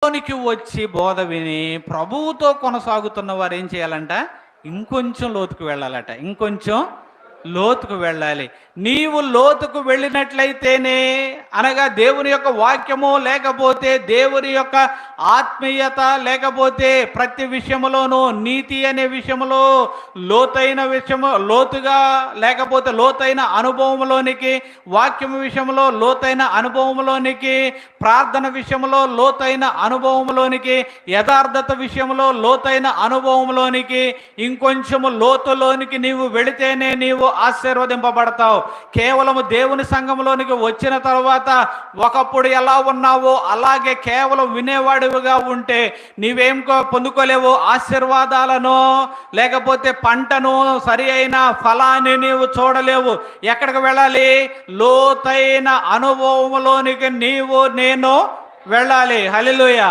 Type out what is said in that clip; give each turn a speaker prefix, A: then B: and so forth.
A: లోనికి వచ్చి బోధ విని ప్రభువుతో కొనసాగుతున్న వారు ఏం చేయాలంట? ఇంకొంచెం లోతుకు వెళ్ళాలట. ఇంకొంచెం లోతుకు వెళ్ళాలి. నీవు లోతుకు వెళ్ళినట్లయితేనే, అనగా దేవుని యొక్క వాక్యము, లేకపోతే దేవుని యొక్క ఆత్మీయత, లేకపోతే ప్రతి విషయములోనూ నీతి అనే విషయములో లోతైన విషయము, లోతుగా, లేకపోతే లోతైన అనుభవంలోనికి, వాక్యము విషయంలో లోతైన అనుభవంలోనికి, ప్రార్థన విషయంలో లోతైన అనుభవంలోనికి, యథార్థత విషయంలో లోతైన అనుభవంలోనికి, ఇంకొంచెము లోతులోనికి నీవు వెళితేనే నీవు ఆశీర్వదింపబడతావు. కేవలము దేవుని సంఘంలోనికి వచ్చిన తర్వాత ఒకప్పుడు ఎలా ఉన్నావో అలాగే కేవలం వినేవాడివిగా ఉంటే నీవేం పొందుకోలేవు? ఆశీర్వాదాలను, లేకపోతే పంటను, సరి అయిన ఫలాన్ని నీవు చూడలేవు. ఎక్కడికి వెళ్ళాలి? లోతైన అనుభవంలోనికి నీవు నేను వెళ్ళాలి. హల్లెలూయా.